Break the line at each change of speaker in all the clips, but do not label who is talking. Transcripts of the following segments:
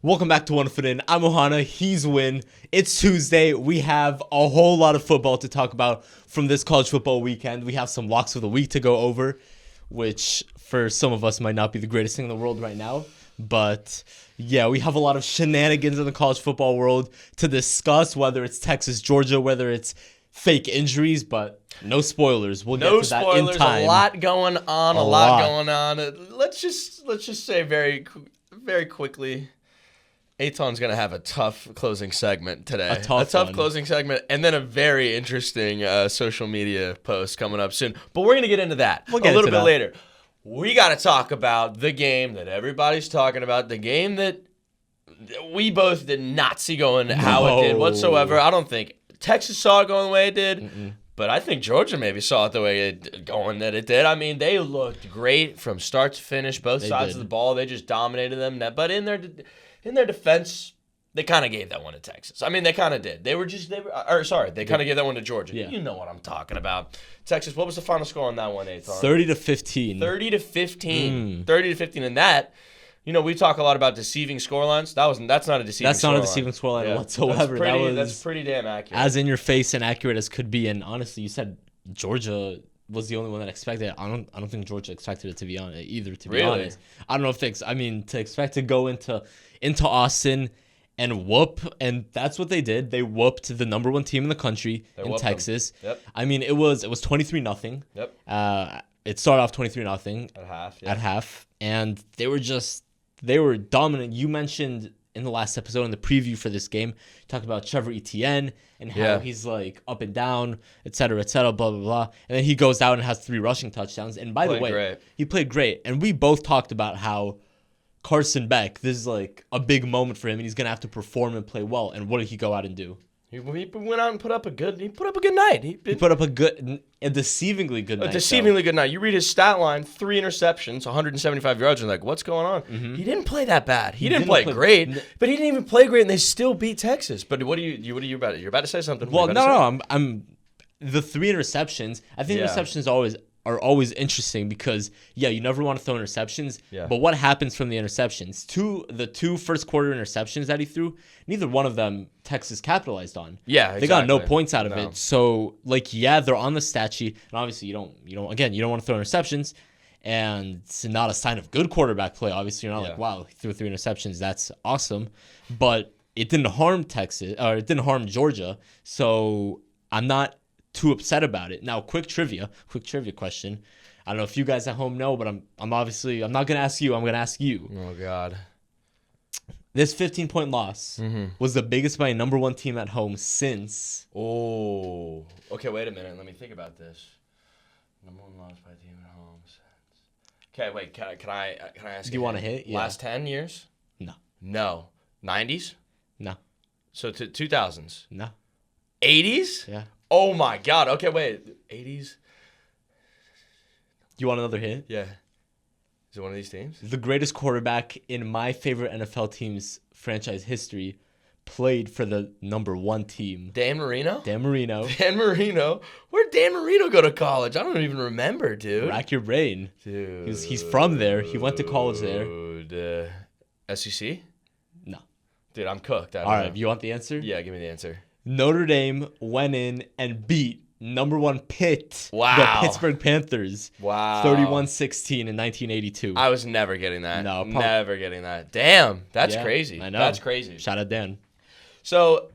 Welcome back to One Foot In. I'm Ohana. He's Winn. It's Tuesday. We have a whole lot of football to talk about from this college football weekend. We have some locks of the week to go over, which for some of us might not be the greatest thing in the world right now. But yeah, we have a lot of shenanigans in the college football world to discuss, whether it's Texas, Georgia, whether it's fake injuries, but no spoilers. We'll get to that in time.
A lot going on. A lot going on. Let's just say very quickly, Eitan's going to have a tough closing segment today.
A tough
closing segment, and then a very interesting social media post coming up soon. But we're going to get into that a little bit later. We got to talk about the game that everybody's talking about, the game that we both did not see going how it did whatsoever. I don't think Texas saw it going the way it did, but I think Georgia maybe saw it the way it did. I mean, they looked great from start to finish, both sides of the ball. They just dominated them. But in their defense, they kind of gave that one to Texas. I mean, they kind of did. They kind of gave that one to Georgia. Yeah. You know what I'm talking about. Texas, what was the final score on that one, Eitan?
30-15.
30-15. 30-15. And that, you know, we talk a lot about deceiving scorelines. That's not a deceiving scoreline.
That's not a deceiving scoreline whatsoever.
That's pretty damn accurate.
As in your face and accurate as could be. And honestly, you said Georgia was the only one that expected it. I don't think Georgia expected it to be on it either, to be honest. I don't know if to expect to go into Austin and whoop, and that's what they did. They whooped the number one team in the country in Texas.
Yep.
I mean, it was 23-0.
Yep.
It started off 23-0
at half,
and they were dominant. You mentioned in the last episode in the preview for this game, you talked about Trevor Etienne and how he's like up and down, et cetera, blah, blah, blah. And then he goes out and has 3 rushing touchdowns. And by the way, he played great. And we both talked about how Carson Beck, this is like a big moment for him, and he's going to have to perform and play well. And what did he go out and do?
He went out and put up a good night. He
put up a deceivingly good night.
A deceivingly good night. You read his stat line, 3 interceptions, 175 yards, and like, what's going on? Mm-hmm. He didn't play that bad. He didn't play great, but he didn't even play great, and they still beat Texas. But what are you about? You're about to say something.
Well, no, I'm the 3 interceptions. I think interceptions are always interesting because, you never want to throw interceptions. Yeah. But what happens from the interceptions? The 2 first quarter interceptions that he threw, neither one of them Texas capitalized on.
Yeah, exactly.
They got no points out of it. So, they're on the stat sheet. And obviously, you don't want to throw interceptions. And it's not a sign of good quarterback play. Obviously, you're not like, wow, he threw 3 interceptions. That's awesome. But it didn't harm Texas, or it didn't harm Georgia. So, I'm not too upset about it. Now, quick trivia question. I don't know if you guys at home know, but I'm not gonna ask you. I'm gonna ask you.
Oh God.
This 15-point loss was the biggest by a number 1 team at home since.
Oh. Okay, wait a minute. Let me think about this. Number 1 loss by a team at home since. Okay, wait. Can I ask?
Do you want to hit? Yeah.
Last 10 years? No. 90s?
No.
So to 2000s?
No.
80s?
Yeah.
Oh my God. Okay, wait. 80s?
You want another hint?
Yeah. Is it one of these teams?
The greatest quarterback in my favorite NFL team's franchise history played for the number 1 team.
Dan Marino?
Dan Marino.
Where'd Dan Marino go to college? I don't even remember, dude.
Rack your brain.
Dude.
He's from there. He went to college there.
Dude. SEC?
No.
Dude, I'm cooked.
All right, you want the answer?
Yeah, give me the answer.
Notre Dame went in and beat number 1 Pitt,
the
Pittsburgh Panthers, 31-16 in 1982.
I was never getting that.
No,
never getting that. Damn, that's crazy.
I know.
That's crazy.
Shout out Dan.
So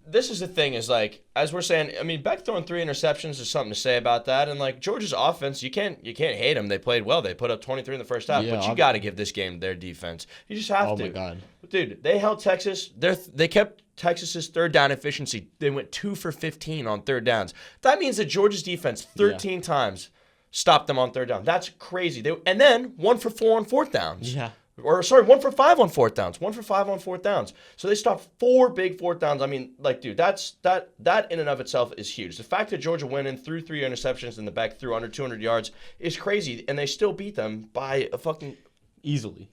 this is the thing is as we're saying, I mean, Beck throwing 3 interceptions is something to say about that. And Georgia's offense, you can't hate them. They played well. They put up 23 in the first half. But you got to give this game their defense. You just have to.
Oh my God,
dude, they held Texas. They kept Texas's third down efficiency. They went 2 for 15 on third downs. That means that Georgia's defense 13 times stopped them on third down. That's crazy. And then 1 for 4 on fourth downs.
Yeah.
1 for 5 on fourth downs. 1 for 5 on fourth downs. So they stopped 4 big fourth downs. I mean, dude, that in and of itself is huge. The fact that Georgia went in, threw 3 interceptions, and the back threw under 200 yards is crazy, and they still beat them by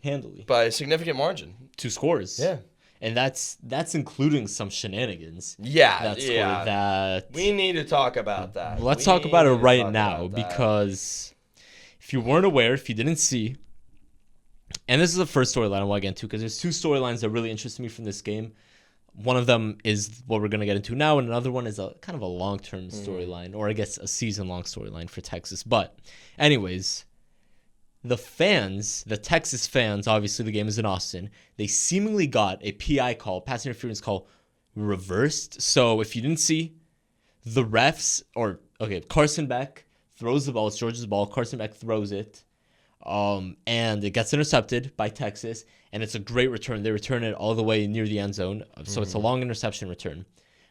handily,
by a significant margin.
2 scores.
Yeah.
And that's including some shenanigans.
Yeah,
That
we need to talk about that.
Let's talk about it right now because if you weren't aware, if you didn't see, And this is the first storyline I want to get into because there's two storylines that really interest me from this game. One of them is what we're going to get into now, and another one is a kind of a long-term storyline, or I guess a season-long storyline for Texas. But anyways, the Texas fans, obviously the game is in Austin, they seemingly got a PI call, pass interference call, reversed. So if you didn't see, the refs, Carson Beck throws the ball. It's Georgia's ball. Carson Beck throws it. And it gets intercepted by Texas, and it's a great return. They return it all the way near the end zone, so it's a long interception return.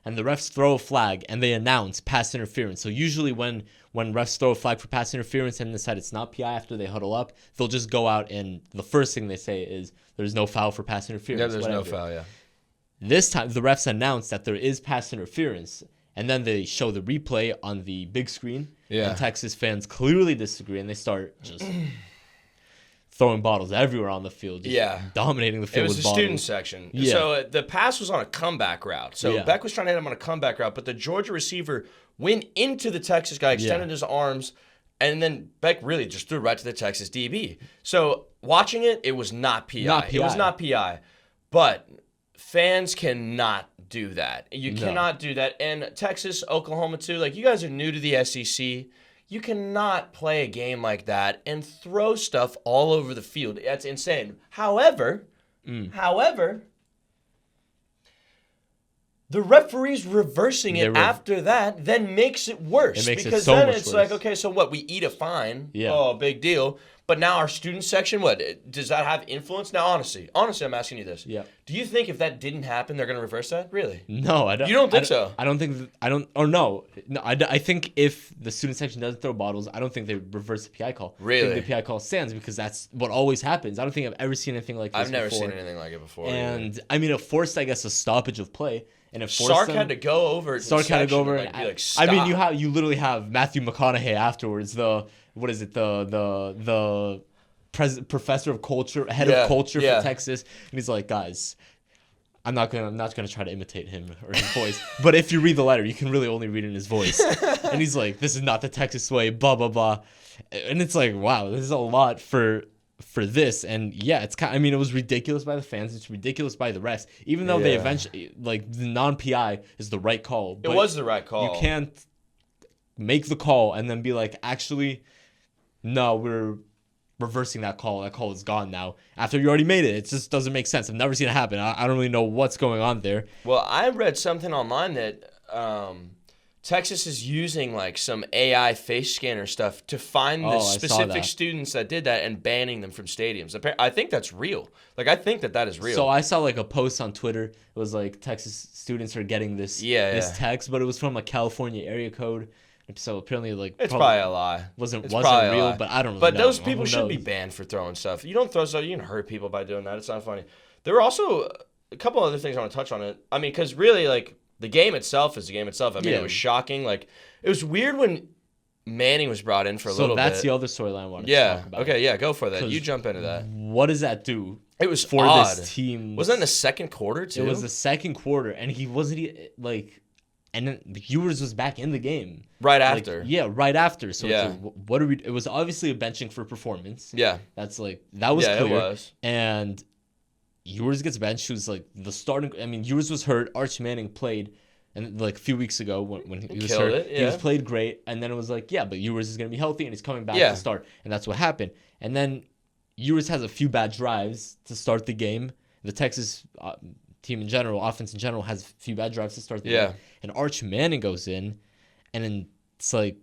And the refs throw a flag, and they announce pass interference. So usually when refs throw a flag for pass interference and decide it's not PI after they huddle up, they'll just go out, and the first thing they say is there's no foul for pass interference.
Yeah, there's no foul, yeah.
This time, the refs announce that there is pass interference, and then they show the replay on the big screen, and Texas fans clearly disagree, and they start just throwing bottles everywhere on the field, dominating the field with bottles. It was the
student section. Yeah. So the pass was on a comeback route. So Beck was trying to hit him on a comeback route, but the Georgia receiver went into the Texas guy, extended his arms, and then Beck really just threw right to the Texas DB. So watching it, it was not PI. It was not PI. But fans cannot do that. You cannot do that. And Texas, Oklahoma too, like you guys are new to the SEC. You cannot play a game like that and throw stuff all over the field. That's insane. However, the referees reversing it after that then makes it worse. Because then it's like, okay, so what? We eat a fine. Yeah. Oh, big deal. But now our student section, what? Does that have influence? Now, honestly, I'm asking you this.
Yeah.
Do you think if that didn't happen, they're going to reverse that? Really?
No, I don't.
You don't think so?
I think if the student section doesn't throw bottles, I don't think they reverse the PI call.
Really?
I think the PI call stands because that's what always happens. I don't think I've ever seen anything like this
I've never seen anything like it before.
And, I mean, it forced, I guess, a stoppage of play. And
Sark had to go over.
Sark had to go over. I mean, you literally have Matthew McConaughey afterwards. The professor of culture, head of culture for Texas, and he's like, guys, I'm not gonna try to imitate him or his voice, but if you read the letter, you can really only read it in his voice. And he's like, this is not the Texas way, blah blah blah, and it's like, wow, this is a lot for this. And it was ridiculous by the fans. It's ridiculous by the refs, even though they eventually, like, the non-PI is the right call.
It was the right call.
You can't make the call and then be like, actually, no, we're reversing that call. That call is gone now. After you already made it, it just doesn't make sense. I've never seen it happen. I don't really know what's going on there.
Well, I read something online that Texas is using like some AI face scanner stuff to find the specific students that did that and banning them from stadiums. I think that's real. Like, I think that is real.
So I saw like a post on Twitter. It was like Texas students are getting this text, but it was from a California area code. So apparently, like,
it's probably a lie.
Wasn't real, but I don't really know.
But those people should be banned for throwing stuff. You don't throw stuff. You can hurt people by doing that. It's not funny. There were also a couple other things I want to touch on it. I mean, because really, like, the game itself is the game itself. I mean, it was shocking. Like, it was weird when Manning was brought in for a little bit.
So that's the other storyline I wanted to talk about.
Okay, yeah, go for that. You jump into that.
What does that do?
It was
for
odd.
This team.
Was that in the second quarter too?
It was the second quarter, and he wasn't like. And then Ewers was back in the game.
Right after.
Right after. So it's like, what are we? It was obviously a benching for performance.
Yeah.
That was clear.
It was.
And Ewers gets benched. Who's like the starting. I mean, Ewers was hurt. Arch Manning played, and like a few weeks ago when he was hurt, he was played great. And then it was like, but Ewers is gonna be healthy and he's coming back to start. And that's what happened. And then Ewers has a few bad drives to start the game. The Texas team in general, offense in general, has a few bad drives to start the game. And Arch Manning goes in, and then it's like,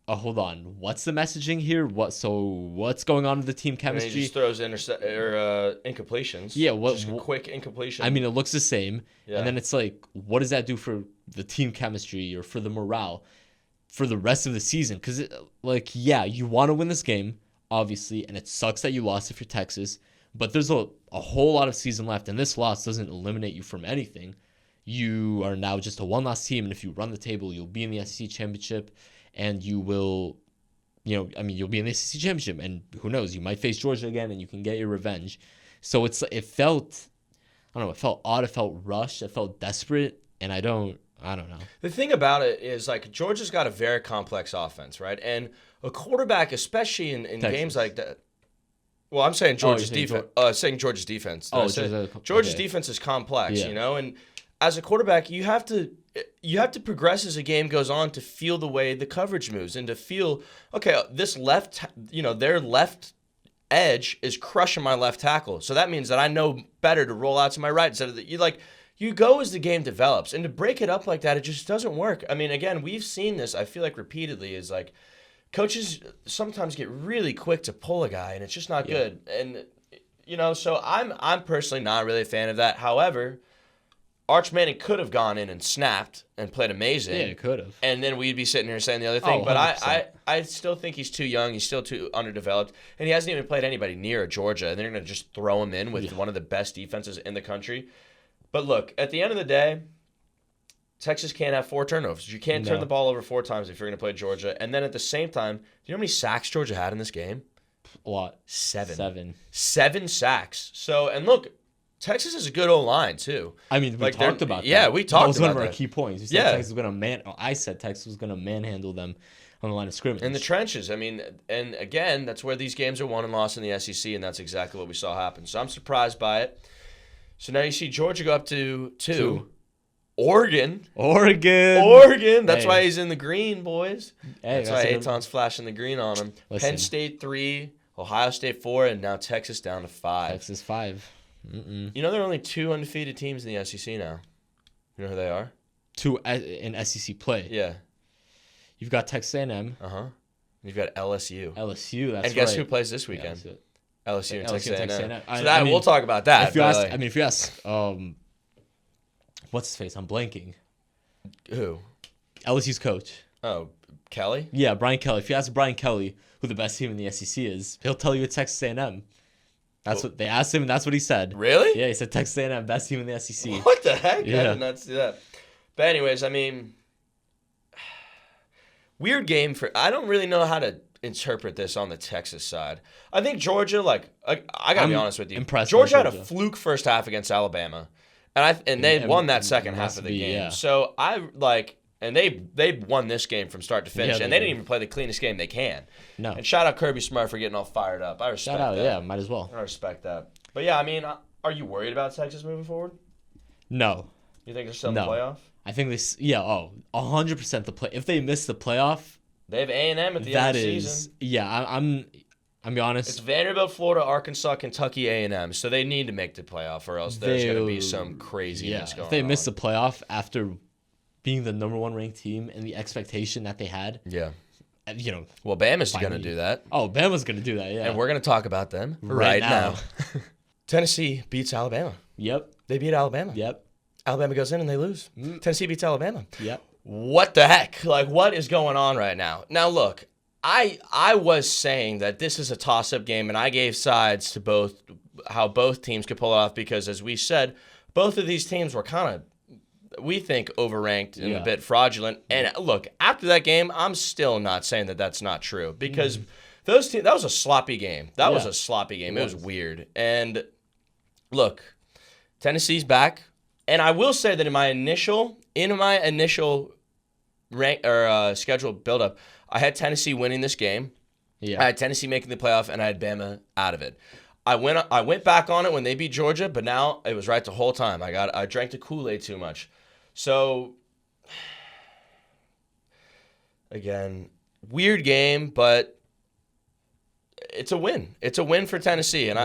hold on, what's the messaging here? What's going on with the team chemistry?
He just throws incompletions.
Yeah,
just a quick incompletion.
I mean, it looks the same. Yeah. And then it's like, what does that do for the team chemistry or for the morale for the rest of the season? Because, you want to win this game, obviously, and it sucks that you lost if you're Texas. But there's a whole lot of season left, and this loss doesn't eliminate you from anything. You are now just a one-loss team, and if you run the table, you'll be in the SEC championship, and you will, you'll be in the SEC championship, and who knows, you might face Georgia again, and you can get your revenge. So it felt odd, it felt rushed, it felt desperate, and I don't know.
The thing about it is, like, Georgia's got a very complex offense, right? And a quarterback, especially in games like that. Well, I'm saying Georgia's defense. Saying Georgia's defense. Georgia's defense is complex, and as a quarterback, you have to progress as the game goes on to feel the way the coverage moves and to feel, okay, this their left edge is crushing my left tackle. So that means that I know better to roll out to my right instead of you go as the game develops. And to break it up like that, it just doesn't work. I mean, again, we've seen this, I feel like repeatedly, is like coaches sometimes get really quick to pull a guy and it's just not good. And so I'm personally not really a fan of that. However, Arch Manning could have gone in and snapped and played amazing.
Yeah, it could have.
And then we'd be sitting here saying the other thing. But I still think he's too young. He's still too underdeveloped. And he hasn't even played anybody near Georgia. And they're going to just throw him in with one of the best defenses in the country. But look, at the end of the day, Texas can't have 4 turnovers. You can't turn the ball over 4 times if you're going to play Georgia. And then at the same time, do you know how many sacks Georgia had in this game?
A lot.
7 sacks. So, and look, Texas is a good O-line, too.
I mean, we talked about that.
Yeah, we talked about that. That was one of
our key points. I said Texas was going to manhandle them on the line of scrimmage.
In the trenches. I mean, and again, that's where these games are won and lost in the SEC, and that's exactly what we saw happen. So I'm surprised by it. So now you see Georgia go up to 2. Oregon. That's why he's in the green, boys. That's why Eitan's flashing the green on him. Penn State 3, Ohio State 4, and now Texas down to 5.
Texas 5.
You know there are only 2 undefeated teams in the SEC now. You know who they are?
2 in SEC play.
Yeah.
You've got Texas A&M.
You've got LSU.
That's
right. And guess who plays this weekend? LSU and Texas A&M. So we'll talk about that.
If you ask, what's his face? I'm blanking.
Who?
LSU's coach.
Oh, Kelly?
Yeah, Brian Kelly. If you ask Brian Kelly who the best team in the SEC is, he'll tell you it's Texas A&M. That's what they asked him, and that's what he said.
Really?
Yeah, he said Texas A&M, best team in the SEC.
What the heck?
Yeah.
I did not see that. But anyways, I mean, weird game I don't really know how to interpret this on the Texas side. I think Georgia, I got to be honest with you. Georgia had a fluke first half against Alabama, and they won that second half of the game. Yeah. So and they won this game from start to finish, and they didn't even play the cleanest game they can.
No.
And shout out Kirby Smart for getting all fired up. I respect that.
Yeah, might as well.
I respect that. But yeah, I mean, are you worried about Texas moving forward?
No.
You think they're still in the playoff?
I think 100% the play. If they miss the playoff,
they have A&M at the end of the season.
Yeah, I'm be honest.
It's Vanderbilt, Florida, Arkansas, Kentucky, A&M. So they need to make the playoff, or else there's going to be some craziness going on.
If they miss the playoff after being the number 1 ranked team and the expectation that they had.
Yeah. Well, Bama's going to do that.
Oh, Bama's going to do that, yeah.
And we're going to talk about them right now. Tennessee beats Alabama.
Yep.
They beat Alabama.
Yep.
Alabama goes in and they lose. Tennessee beats Alabama.
Yep.
What the heck? What is going on right now? Now, look, I was saying that this is a toss-up game, and I gave sides to how both teams could pull it off because, as we said, both of these teams were kind of, we think, overranked and a bit fraudulent. And look, after that game, I'm still not saying that that's not true because those teams, that was a sloppy game. That was a sloppy game. It was weird. And look, Tennessee's back. And I will say that in my initial rank or schedule buildup, I had Tennessee winning this game.
Yeah.
I had Tennessee making the playoff, and I had Bama out of it. I went back on it when they beat Georgia, but now it was right the whole time. I drank the Kool-Aid too much. So, again, weird game, but it's a win. It's a win for Tennessee. And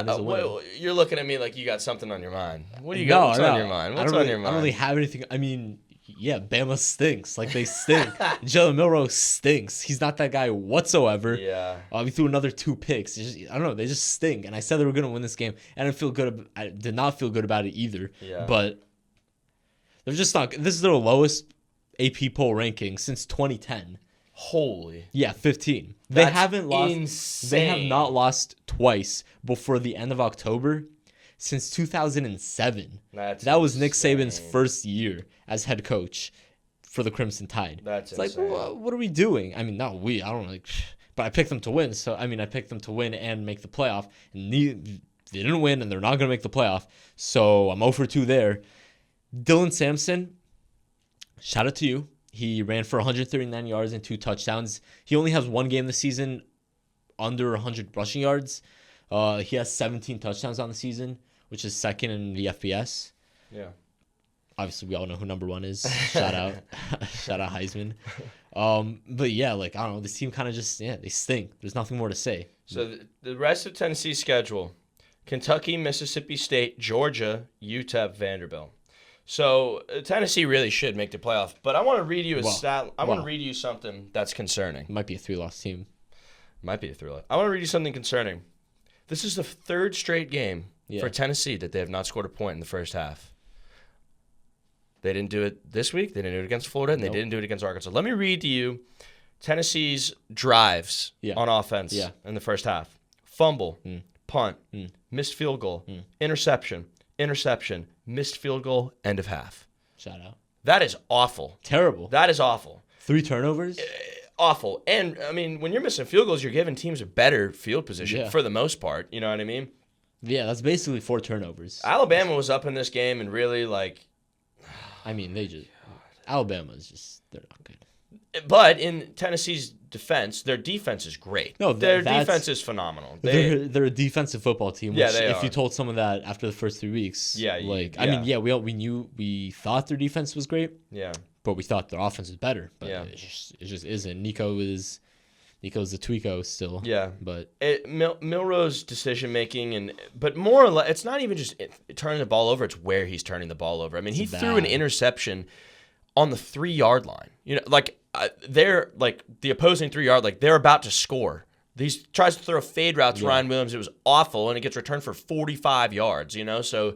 you're looking at me like you got something on your mind. What do you got? What's on your mind? What's on your mind?
I don't really have anything. I mean, yeah, Bama stinks. They stink. Jalen Milroe stinks. He's not that guy whatsoever.
Yeah.
We threw another 2 picks. I don't know. They just stink. And I said they were going to win this game. And I did not feel good about it either.
Yeah.
But they're just not. This is their lowest AP poll ranking since 2010.
Holy.
Yeah, 15.
That's
they haven't lost.
insane.
They have not lost twice before the end of October since 2007. That was Nick Saban's first year as head coach for the Crimson Tide.
That's
insane. What are we doing? I mean, not we. I don't like, but I picked them to win. So I picked them to win and make the playoff. And they didn't win, and they're not going to make the playoff. So I'm 0 for 2 there. Dylan Sampson, shout out to you. He ran for 139 yards and 2 touchdowns. He only has 1 game this season under 100 rushing yards. He has 17 touchdowns on the season, which is second in the FBS.
Yeah.
Obviously, we all know who number 1 is. Shout out Heisman. But yeah, like, I don't know. This team kind of just, they stink. There's nothing more to say.
So the rest of Tennessee's schedule: Kentucky, Mississippi State, Georgia, UTEP, Vanderbilt. So Tennessee really should make the playoff. But I want to read you a stat. I want to read you something that's concerning.
It might be a 3-loss team.
Might be a 3-loss. I want to read you something concerning. This is the 3rd straight game for Tennessee that they have not scored a point in the first half. They didn't do it this week. They didn't do it against Florida, and they didn't do it against Arkansas. Let me read to you Tennessee's drives on offense in the first half. Fumble, punt, missed field goal, interception, missed field goal, end of half.
Shout out.
That is awful.
Terrible.
That is awful.
3 turnovers?
Awful. And, I mean, when you're missing field goals, you're giving teams a better field position for the most part. You know what I mean?
Yeah, that's basically 4 turnovers.
Alabama was up in this game and really, like...
I mean, Alabama's just, they're not good.
But in Tennessee's defense, their defense is great.
No,
their defense is phenomenal.
They're a defensive football team.
Which,
if you told someone that after the first 3 weeks, we thought their defense was great.
Yeah,
but we thought their offense was better. But it just isn't. Nico's the Tweako still.
Yeah,
but
Milroe's decision making but more or less, it's not even just turning the ball over. It's where he's turning the ball over. I mean, he threw an interception on the 3-yard line. You know, like they're like the opposing 3-yard, like they're about to score. He tries to throw a fade route to Ryan Williams. It was awful, and it gets returned for 45 yards. You know, so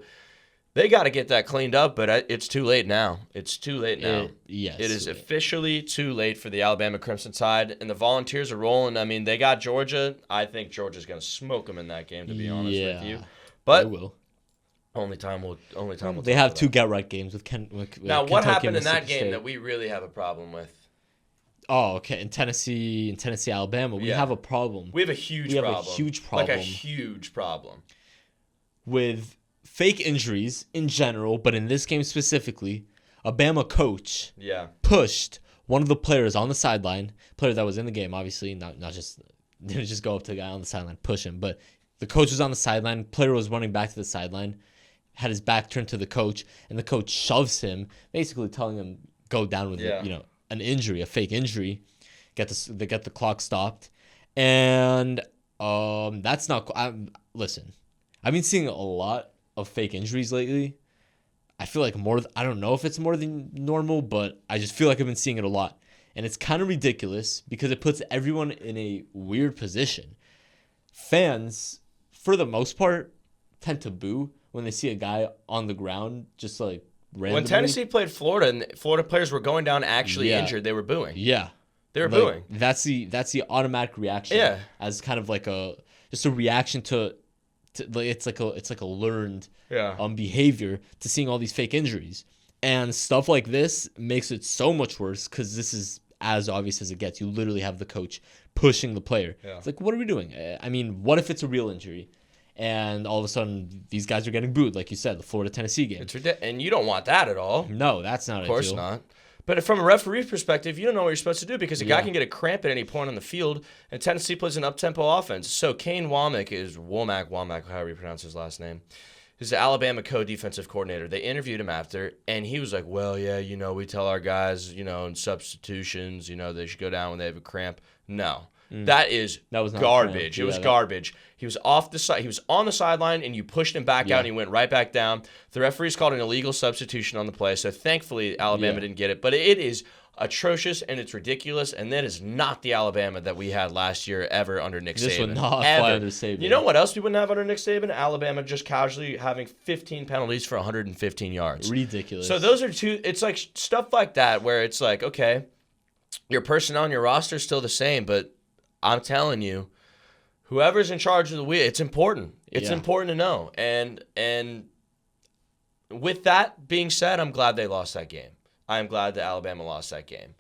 they got to get that cleaned up. But it's too late now. It's too late now.
Yes,
it is officially too late for the Alabama Crimson Tide, and the Volunteers are rolling. I mean, they got Georgia. I think Georgia's going to smoke them in that game. To be honest with you, but
they will.
Only time will.
They have 2 get-right games with
now, what
Kentucky
happened in that game
State.
that we really have a problem with?
Oh, okay. In Tennessee, Alabama, we have a problem.
We have a huge problem.
Like a
huge problem.
With fake injuries in general, but in this game specifically, a Bama coach pushed one of the players on the sideline, player that was in the game, obviously, not just didn't just go up to the guy on the sideline, push him, but the coach was on the sideline, player was running back to the sideline, had his back turned to the coach, and the coach shoves him, basically telling him go down with an injury, a fake injury, get the clock stopped, and that's not. Listen, I've been seeing a lot of fake injuries lately. I feel like I don't know if it's more than normal, but I just feel like I've been seeing it a lot, and it's kind of ridiculous because it puts everyone in a weird position. Fans, for the most part, tend to boo when they see a guy on the ground just like randomly.
When Tennessee played Florida and Florida players were going down actually injured, they were booing.
Yeah.
They were booing.
That's the automatic reaction. As kind of like just a reaction to it's like a learned behavior to seeing all these fake injuries. And stuff like this makes it so much worse because this is as obvious as it gets. You literally have the coach pushing the player. Yeah. It's like, what are we doing? I mean, what if it's a real injury? And all of a sudden, these guys are getting booed, like you said, the Florida-Tennessee game.
It's ridiculous. And you don't want that at all.
No, that's not ideal.
Of course not. But from a referee perspective, you don't know what you're supposed to do because a guy can get a cramp at any point on the field, and Tennessee plays an up-tempo offense. So Kane Womack, however you pronounce his last name, is the Alabama co-defensive coordinator. They interviewed him after, and he was like, well, yeah, we tell our guys, in substitutions, they should go down when they have a cramp. No. That was garbage. It was garbage. He was off the side. He was on the sideline, and you pushed him back out, and he went right back down. The referees called an illegal substitution on the play, so thankfully Alabama didn't get it. But it is atrocious, and it's ridiculous, and that is not the Alabama that we had last year ever under Nick Saban.
This would not fly under Saban.
You know what else we wouldn't have under Nick Saban? Alabama just casually having 15 penalties for 115 yards.
Ridiculous.
So those are two. It's like stuff like that where it's like, okay, your personnel on your roster is still the same, but I'm telling you, whoever's in charge of the wheel, it's important. It's important to know. And with that being said, I'm glad they lost that game. I am glad that Alabama lost that game.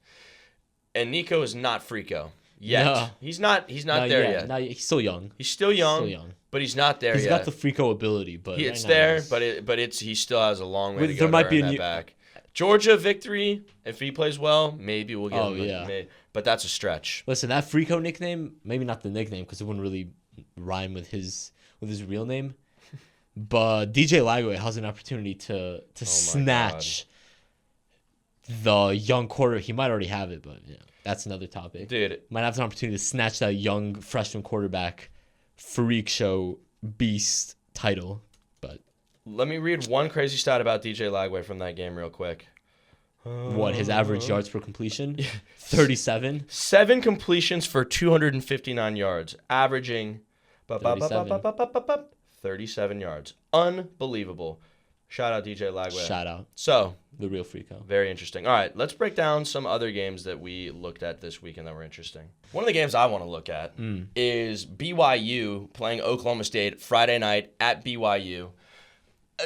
And Nico is not Frico yet. No. He's not there yet.
No, he's still young.
He's still young. But he's not there yet.
He's got the Frico ability, but
it's there. But he still has a long way to go. There might be back. Georgia victory, if he plays well, maybe we'll get him. But that's a stretch.
Listen, that Frico nickname, maybe not the nickname because it wouldn't really rhyme with his with his real name. But DJ Lagway has an opportunity to snatch the young quarter. He might already have it, but that's another topic.
Dude,
might have an opportunity to snatch that young freshman quarterback freak show beast title. But
let me read one crazy stat about DJ Lagway from that game real quick.
What, his average yards per completion? 37?
7 completions for 259 yards, averaging 37 yards. Unbelievable. Shout out DJ Lagway.
Shout out.
So,
the real freako.
Very interesting. All right, let's break down some other games that we looked at this weekend that were interesting. One of the games I want to look at is BYU playing Oklahoma State Friday night at BYU.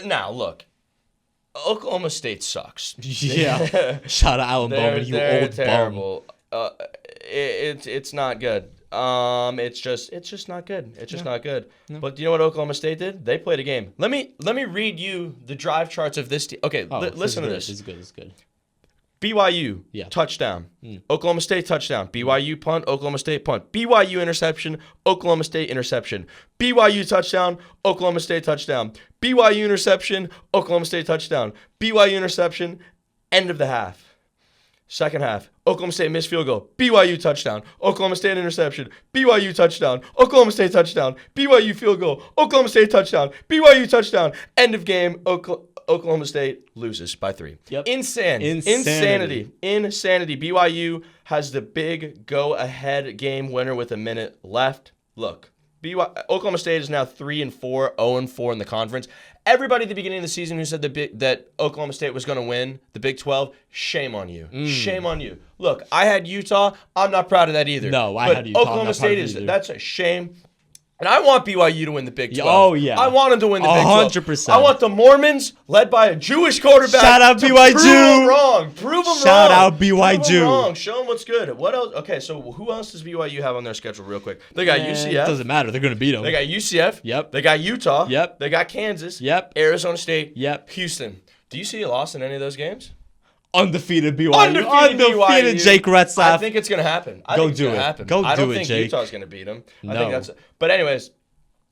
Now, look. Oklahoma State sucks.
Yeah. Shout out Alan Bowman, you old
terrible. Bum. It's not good. It's just not good. It's just not good. No. But do you know what Oklahoma State did? They played a game. Let me read you the drive charts of this team. Okay, listen to this.
It's good. It's good.
BYU touchdown. Oklahoma State touchdown. BYU punt. Oklahoma State punt. BYU interception. Oklahoma State interception. BYU touchdown. Oklahoma State touchdown. BYU interception. Oklahoma State touchdown. BYU interception. End of the half. Second half. Oklahoma State missed field goal. BYU touchdown. Oklahoma State interception. BYU touchdown. Oklahoma State touchdown. BYU field goal. Oklahoma State touchdown. BYU touchdown. End of game. Oklahoma State loses by 3.
Yep.
Insanity. BYU has the big go-ahead game winner with a minute left. Look, Oklahoma State is now 3-4, 0-4 in the conference. Everybody at the beginning of the season who said that Oklahoma State was going to win the Big 12, shame on you. Shame on you. Look, I had Utah. I'm not proud of that either.
No, I had Utah.
Oklahoma State that's a shame. And I want BYU to win the Big 12.
Oh, yeah.
I want them to win the Big 12.
100%.
I want the Mormons, led by a Jewish quarterback.
Shout out BYU.
Prove them wrong. Prove them wrong.
Shout out BYU.
Prove them wrong. Show them what's good. What else? Okay, so who else does BYU have on their schedule real quick? They got UCF.
It doesn't matter. They're going to beat them.
They got UCF.
Yep.
They got Utah.
Yep.
They got Kansas.
Yep.
Arizona State.
Yep.
Houston. Do you see a loss in any of those games?
Undefeated BYU. Undefeated Jake Retzlaff.
I think it's going to happen.
Go do it, Jake.
I don't think Utah's going to beat them.
No.
But anyways,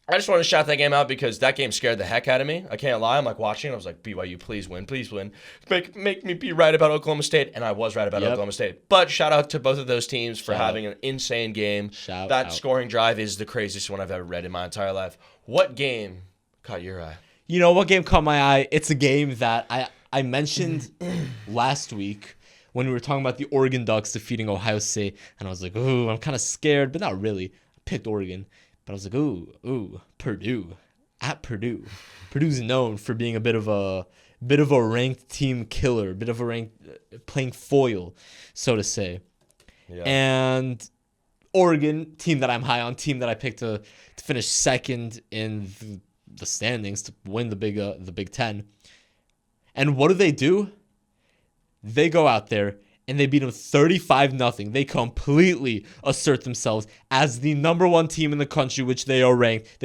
I just wanted to shout that game out because that game scared the heck out of me. I can't lie. I'm like watching. I was like, BYU, please win. Please win. Make me be right about Oklahoma State. And I was right about Oklahoma State. But shout out to both of those teams for having an insane game. That scoring drive is the craziest one I've ever read in my entire life. What game caught your eye?
You know what game caught my eye? It's a game that I mentioned last week when we were talking about the Oregon Ducks defeating Ohio State. And I was like, ooh, I'm kind of scared. But not really. I picked Oregon. But I was like, ooh, Purdue. At Purdue. Purdue's known for being a bit of a ranked team killer, a bit of a ranked playing foil, so to say. Yeah. And Oregon, team that I'm high on, team that I picked to finish second in the standings to win the Big Ten. And what do? They go out there and they beat them 35-0. They completely assert themselves as the number one team in the country, which they are ranked.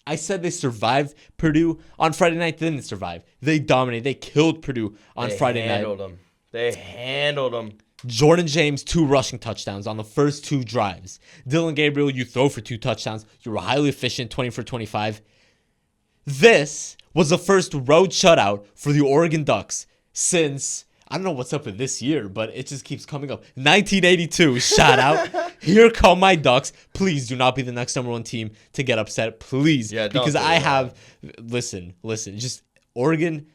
I said they survived Purdue. On Friday night, they didn't survive. They dominated. They killed Purdue on Friday night.
They handled them.
Jordan James, 2 rushing touchdowns on the first 2 drives. Dylan Gabriel, you throw for 2 touchdowns. You were highly efficient, 20 for 25. This was the first road shutout for the Oregon Ducks since... I don't know what's up with this year, but it just keeps coming up. 1982, shout out. Here come my Ducks. Please do not be the next number one team to get upset. Please.
Yeah,
because I have... Listen. Just Oregon...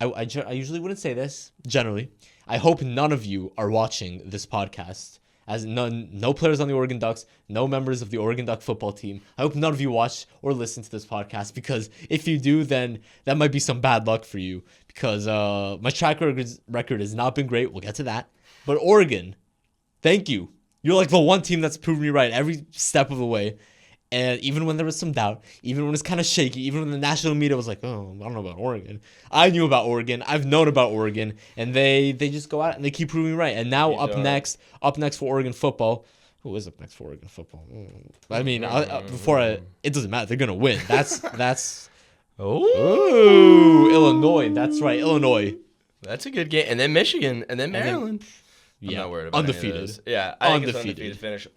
I usually wouldn't say this, generally. I hope none of you are watching this podcast. As no players on the Oregon Ducks, no members of the Oregon Duck football team. I hope none of you watch or listen to this podcast, because if you do, then that might be some bad luck for you, because my track record has not been great. We'll get to that. But Oregon, thank you. You're like the one team that's proven me right every step of the way. And even when there was some doubt, even when it's kind of shaky, even when the national media was like, oh, I don't know about Oregon. I knew about Oregon. I've known about Oregon. And they just go out and they keep proving me right. And now up next for Oregon football. Who is up next for Oregon football? I mean, it doesn't matter. They're going to win. That's Illinois. That's right, Illinois.
That's a good game. And then Michigan. And then Maryland.
I'm
not worried about
undefeated.
Any of those. Yeah, I think it's undefeated finish.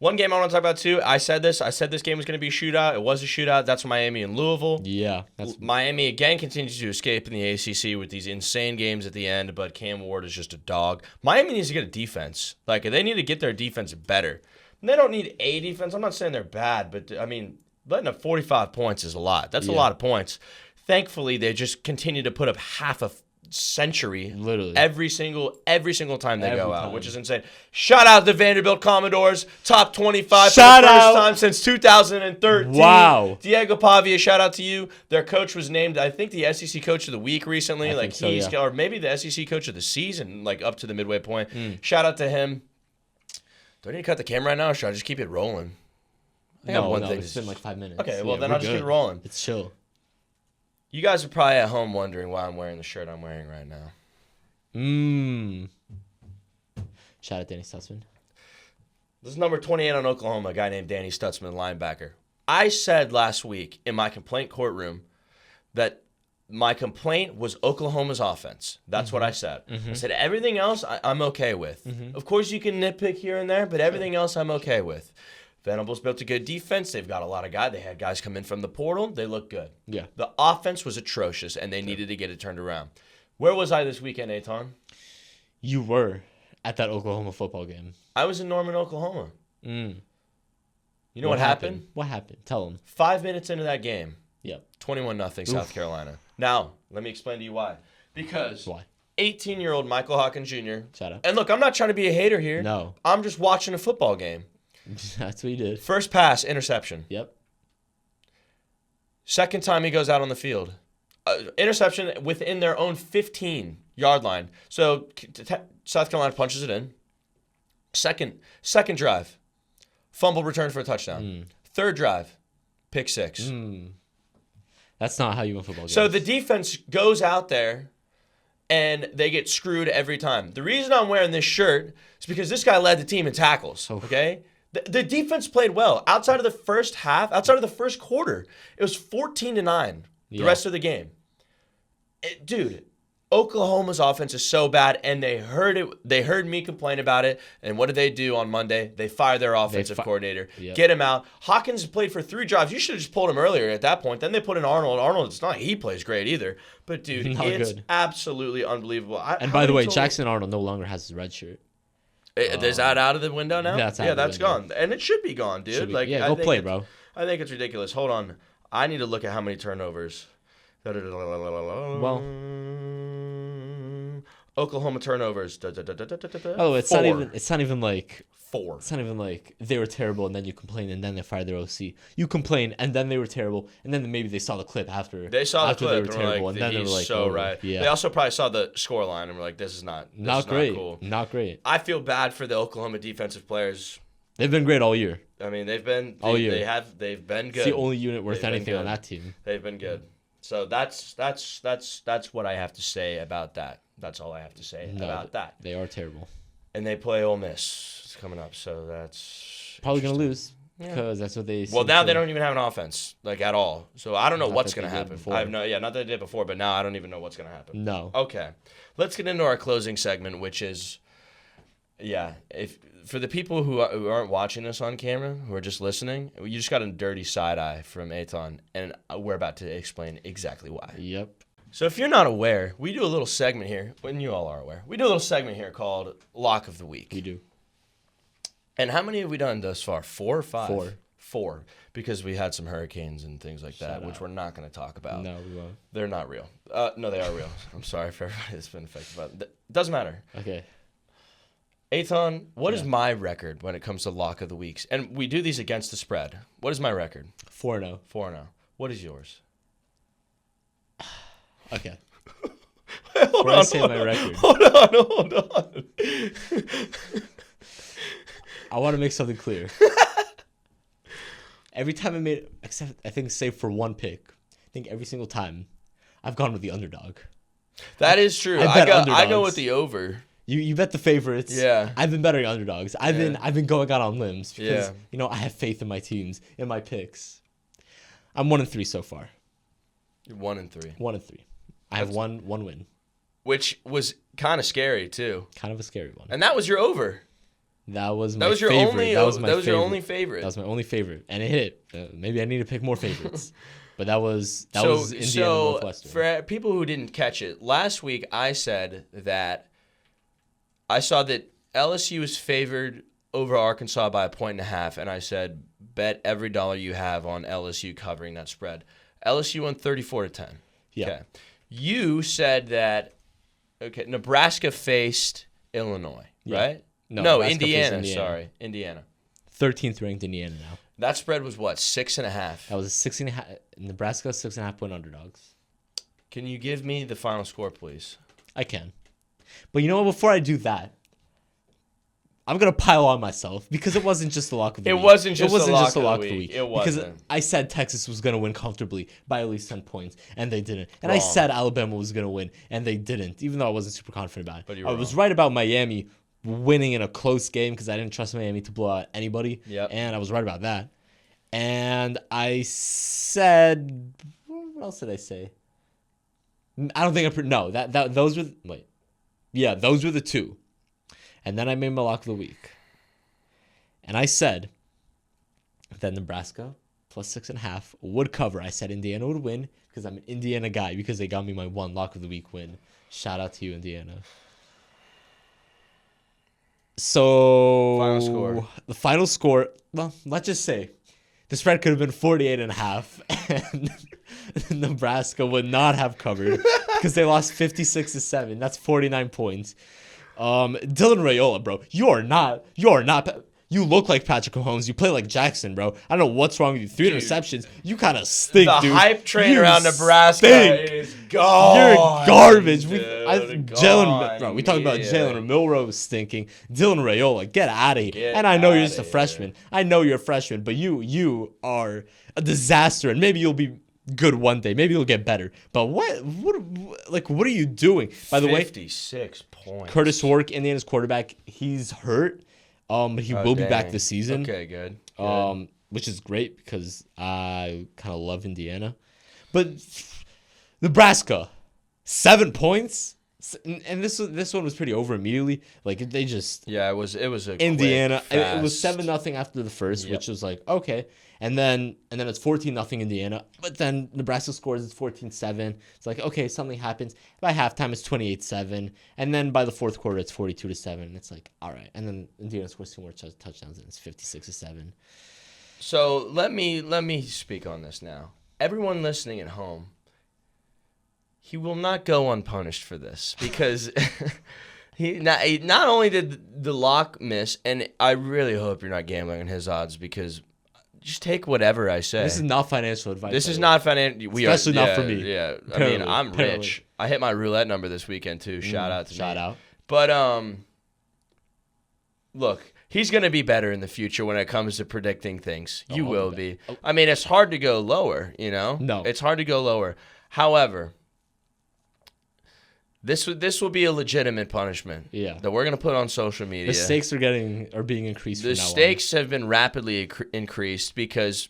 One game I want to talk about too. I said this game was going to be a shootout. It was a shootout. That's Miami and Louisville.
Yeah.
Miami again continues to escape in the ACC with these insane games at the end, but Cam Ward is just a dog. Miami needs to get a defense. Like, they need to get their defense better. They don't need a defense. I'm not saying they're bad, but I mean, letting up 45 points is a lot. That's a lot of points. Thankfully, they just continue to put up half a century
literally
every single time they go out, which is insane. Shout out to Vanderbilt Commodores, top 25 for the first time since 2013.
Wow.
Diego Pavia, shout out to you. Their coach was named, I think, the SEC Coach of the Week recently. Or maybe the SEC Coach of the Season, like up to the midway point. Shout out to him. Do I need to cut the camera right now, or should I just keep it rolling?
It's been like 5 minutes.
Okay, well, then I'll just keep it rolling.
It's chill.
You guys are probably at home wondering why I'm wearing the shirt I'm wearing right now.
Shout out Danny Stutzman.
This is number 28 on Oklahoma, a guy named Danny Stutzman, linebacker. I said last week in my complaint courtroom that my complaint was Oklahoma's offense. That's what I said. I said everything else I'm okay with. Of course, you can nitpick here and there, but everything else I'm okay with. Venables built a good defense. They've got a lot of guys. They had guys come in from the portal. They look good.
Yeah.
The offense was atrocious, and they needed to get it turned around. Where was I this weekend, Eitan?
You were at that Oklahoma football game.
I was in Norman, Oklahoma. You know what happened?
What happened? Tell them.
5 minutes into that game.
Yep.
21-0 South Carolina. Now, let me explain to you why. Because
why?
18-year-old Michael Hawkins Jr.
Shout out.
And look, I'm not trying to be a hater here.
No.
I'm just watching a football game.
That's what he did.
First pass, interception.
Yep.
Second time he goes out on the field. Interception within their own 15-yard line. So South Carolina punches it in. Second drive, fumble return for a touchdown. Third drive, pick six.
That's not how you win football games.
So the defense goes out there, and they get screwed every time. The reason I'm wearing this shirt is because this guy led the team in tackles, okay? The defense played well. Outside of the first half, outside of the first quarter, it was 14-9 the rest of the game. Dude, Oklahoma's offense is so bad, and they heard it. They heard me complain about it, and what did they do on Monday? They fired their offensive coordinator. Yep. Get him out. Hawkins played for 3 drives. You should have just pulled him earlier at that point. Then they put in Arnold. Arnold, it's not he plays great either. But, dude, it's absolutely unbelievable.
And by the way, Jackson Arnold no longer has his red shirt.
Is that out of the window now? That's gone. And it should be gone, dude.
Go play, bro.
I think it's ridiculous. Hold on. I need to look at how many turnovers.
Well,
Oklahoma turnovers.
It's not even like
4.
It's not even like they were terrible and then you complain and then they fired their OC. You complain and then they were terrible and then maybe they saw the clip after.
They saw the clip
they were terrible and then they were like,
so right.
Yeah.
They also probably saw the score line and were like, this is not great. Not cool.
Not great.
I feel bad for the Oklahoma defensive players.
They've been great all year.
I mean, they've been
all year.
They've been good.
It's the only unit worth anything on that team.
They've been good. So that's what I have to say about that. That's all I have to say about that.
They are terrible.
And they play Ole Miss. It's coming up, so that's
probably going to lose because that's what they
Well, now they don't even have an offense, like, at all. So I don't know what's going to happen. Not that they did before, but now I don't even know what's going to happen.
No.
Okay. Let's get into our closing segment, which is, for the people who aren't watching us on camera, who are just listening, you just got a dirty side eye from Eitan, and we're about to explain exactly why.
Yep.
So if you're not aware, we do a little segment here, when you all are aware, we do a little segment here called Lock of the Week.
We do.
And how many have we done thus far? 4 or 5?
4.
Because we had some hurricanes and things like that, which we're not going to talk about.
No, we won't.
They're not real. No, they are real. I'm sorry for everybody that's been affected by it. Doesn't matter.
Okay.
Eitan, what is my record when it comes to Lock of the Weeks? And we do these against the spread. What is my record?
4-0.
4-0. What is yours?
Okay.
Hold on,
my record.
Hold on.
I want to make something clear. Every time I made, except I think save for one pick, I think every single time, I've gone with the underdog.
That is true. I go with the over.
You bet the favorites.
Yeah.
I've been betting underdogs. I've been going out on limbs because I have faith in my teams, in my picks. I'm 1-3 so far.
You're 1-3.
1-3. I have one win.
Which was kind of scary too.
Kind of a scary one.
And that was your over.
That was my favorite. That was
your only favorite.
That was my only favorite, and it hit. Maybe I need to pick more favorites, but that was Indiana Northwestern.
For people who didn't catch it, last week I said that I saw that LSU was favored over Arkansas by 1.5, and I said bet every dollar you have on LSU covering that spread. LSU won 34-10.
Yeah.
Okay. You said that. Okay, Nebraska faced Illinois, right? No, Indiana. Sorry, Indiana.
13th ranked Indiana now.
That spread was what, 6.5?
That was a 6.5. Nebraska 6.5 point underdogs.
Can you give me the final score, please?
I can, but you know what? Before I do that, I'm gonna pile on myself because it wasn't just the lock of the week.
It wasn't just the lock of the week. It wasn't.
Because I said Texas was gonna win comfortably by at least 10 points, and they didn't. And I said Alabama was gonna win, and they didn't. Even though I wasn't super confident about it.
But
I was right about Miami winning in a close game because I didn't trust Miami to blow out anybody.
Yep.
And I was right about that. And I said, what else did I say? I don't think those were those were the two. And then I made my lock of the week. And I said that Nebraska plus 6.5 would cover. I said Indiana would win because I'm an Indiana guy because they got me my one lock of the week win. Shout out to you, Indiana. So
final score.
The final score, well, let's just say the spread could have been 48.5 and Nebraska would not have covered because they lost 56-7. That's 49 points. Dylan Raiola, bro, you look like Patrick Mahomes. You play like Jackson, bro. I don't know what's wrong with you. 3 interceptions. You kind of stink,
dude. The hype train around Nebraska is gone.
You're garbage. Jalen, bro, we talking about Jalen Milroe stinking. Dylan Raiola, get out of here. And I know you're just a freshman. I know you're a freshman, but you are a disaster. And maybe you'll be good one day. Maybe you'll get better. But what are you doing? By the way,
56 points.
Curtis Warwick, Indiana's quarterback, he's hurt. But he will be back this season.
Okay, good.
Which is great because I kind of love Indiana. But Nebraska, 7 points, and this one was pretty over immediately. Like they just
it was a
Indiana.
Quick,
it was 7-0 after the first, which was like okay. And then it's 14-0 Indiana. But then Nebraska scores, it's 14-7. It's like, okay, something happens. By halftime, it's 28-7. And then by the fourth quarter, it's 42-7. And it's like, all right. And then Indiana scores 2 more touchdowns, and it's 56-7.
So let me speak on this now. Everyone listening at home, he will not go unpunished for this because he not only did the lock miss, and I really hope you're not gambling on his odds because – just take whatever I say.
This is not financial advice.
This is not financial.
Especially not for me.
Yeah, apparently, I mean, I'm rich. I hit my roulette number this weekend too. Shout out to me.
Shout out.
But look, he's gonna be better in the future when it comes to predicting things. You will be. I mean, it's hard to go lower. You know.
No.
It's hard to go lower. However, this will be a legitimate punishment.
Yeah.
That we're gonna put on social media.
The stakes are being increased.
The stakes have been rapidly increased because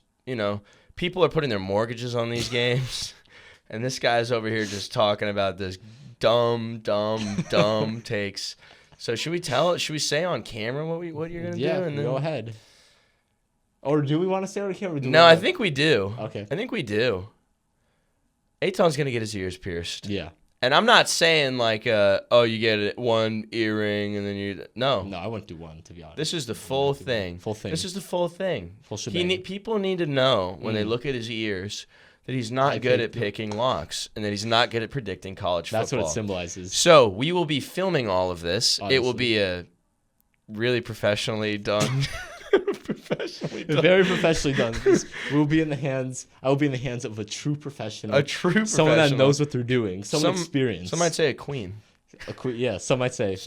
people are putting their mortgages on these games, and this guy's over here just talking about this dumb takes. So should we say on camera what you're gonna do?
And then... go ahead. Or do we want to say on camera?
No, I think we do.
Okay.
I think we do. Eitan's gonna get his ears pierced.
Yeah.
And I'm not saying like, you get one earring and then you no,
I wouldn't do one, to be honest.
This is the full thing. This is the full thing.
Full shebang.
People need to know when they look at his ears that he's not good at picking locks and that he's not good at predicting college football.
That's what it symbolizes.
So we will be filming all of this. Honestly. It will be a really professionally done.
Very professionally done. I will be in the hands of a true professional. Someone that knows what they're doing. Someone experienced.
Some might say a queen.
Yeah, some might say.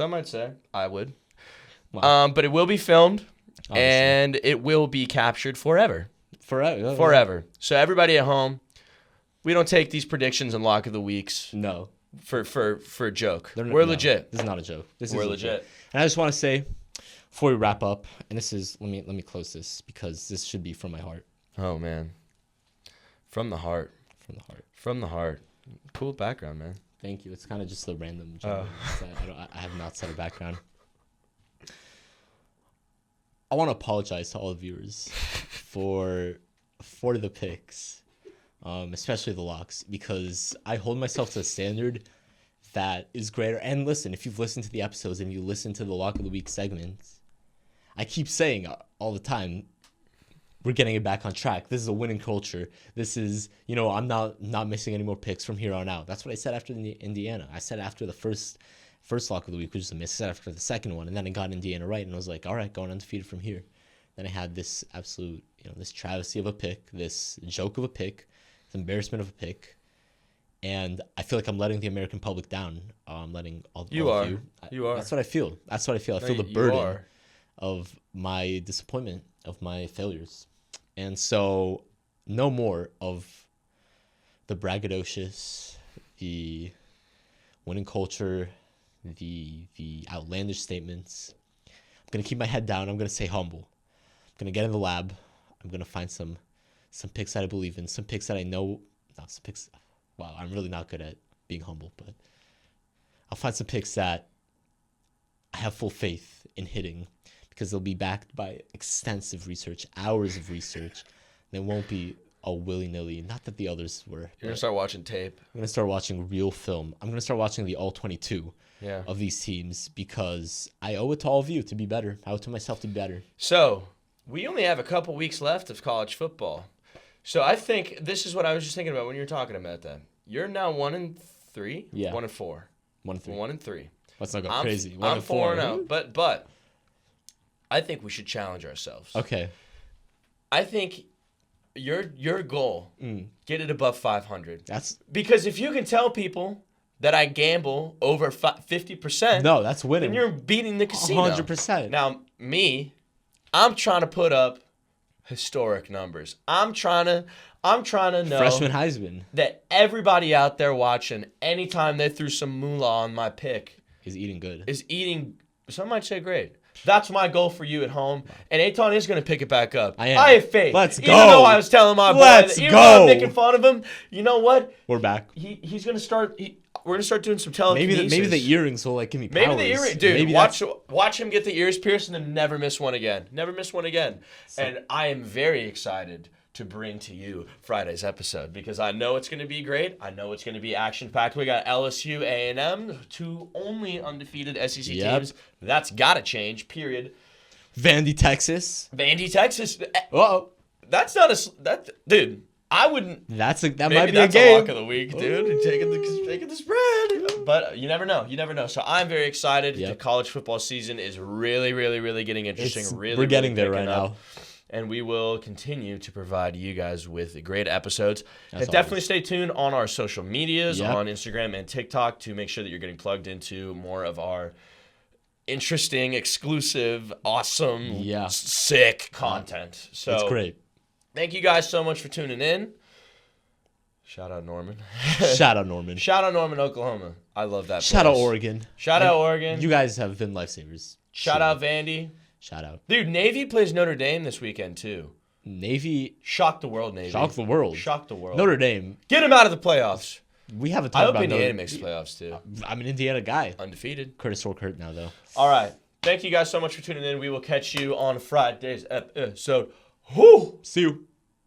I would. Wow. But it will be filmed, obviously. And it will be captured forever. Forever. So everybody at home, we don't take these predictions and lock of the weeks.
No.
For a joke. We're legit.
This is not a joke.
We're legit.
And I just want to say, before we wrap up, and this is let me close this because this should be from my heart.
Oh man, from the heart. Cool background, man.
Thank you. It's kind of just a random. I have not set a background. I want to apologize to all the viewers for the picks, especially the locks, because I hold myself to a standard that is greater. And listen, if you've listened to the episodes and you listen to the Lock of the Week segments, I keep saying all the time, we're getting it back on track. This is a winning culture. This is, I'm not missing any more picks from here on out. That's what I said after the Indiana. I said after the first Lock of the Week, which was a miss. I said after the second one, and then I got Indiana right, and I was like, all right, going undefeated from here. Then I had this absolute, this travesty of a pick, this joke of a pick, this embarrassment of a pick. And I feel like I'm letting the American public down. I'm letting all of you. You are. That's what I feel. I feel the burden of my disappointment, of my failures. And so no more of the braggadocious, the winning culture, the outlandish statements. I'm going to keep my head down. I'm going to stay humble. I'm going to get in the lab. I'm going to find some picks that I believe in, some picks that I know, not some picks. Wow, I'm really not good at being humble, but I'll find some picks that I have full faith in hitting because they'll be backed by extensive research, hours of research. They won't be all willy-nilly. Not that the others were.
You're going to start watching tape.
I'm going to start watching real film. I'm going to start watching the all-22 of these teams because I owe it to all of you to be better. I owe it to myself to be better.
So we only have a couple weeks left of college football. So I think this is what I was just thinking about when you were talking about that. You're now 1-3?
Yeah.
1-4.
1-3.
1-3.
Let's not go crazy.
I'm 4-0. But I think we should challenge ourselves.
Okay.
I think your goal, get it above 500.
That's
because if you can tell people that I gamble over 50%,
no, that's winning.
Then you're beating the casino.
100%.
Now, I'm trying to put up historic numbers. I'm trying to know
freshman Heisman
that everybody out there watching, anytime they threw some moolah on my pick,
is eating good.
Some might say great. That's my goal for you at home. And Eitan is going to pick it back up.
I
have faith.
Let's go.
Even though I was telling my boy that even though I'm making fun of him, you know what?
We're back.
He's going to start. We're going to start doing some telekinesis.
Maybe the earrings will give me powers.
Maybe the earrings. Dude, watch him get the ears pierced and then never miss one again. Never miss one again. And I am very excited to bring to you Friday's episode because I know it's going to be great. I know it's going to be action-packed. We got LSU, A&M, two only undefeated SEC teams. That's got to change, period.
Vandy, Texas.
Uh-oh. That's not dude. I wouldn't.
That might be a game.
That's a lock of the week, dude. Ooh. Taking the spread. But you never know. So I'm very excited. The college football season is really, really, really getting interesting.
We're getting there right now.
And we will continue to provide you guys with great episodes. And definitely stay tuned on our social medias, on Instagram and TikTok, to make sure that you're getting plugged into more of our interesting, exclusive, awesome, sick content. So
it's great.
Thank you guys so much for tuning in. Shout out Norman.
Shout out Norman.
Shout out Norman, Oklahoma. I love that place.
Shout out Oregon.
Shout out Oregon.
You guys have been lifesavers.
Shout out Vandy.
Shout out.
Dude, Navy plays Notre Dame this weekend, too.
Navy.
Shock the world, Navy.
Shock the world.
Shock the world.
Notre Dame.
Get them out of the playoffs.
We haven't talked about
Indiana makes playoffs, too.
I'm an Indiana guy.
Undefeated.
Curtis Rourke hurt now, though.
All right. Thank you guys so much for tuning in. We will catch you on Friday's episode. Whoo!
See you.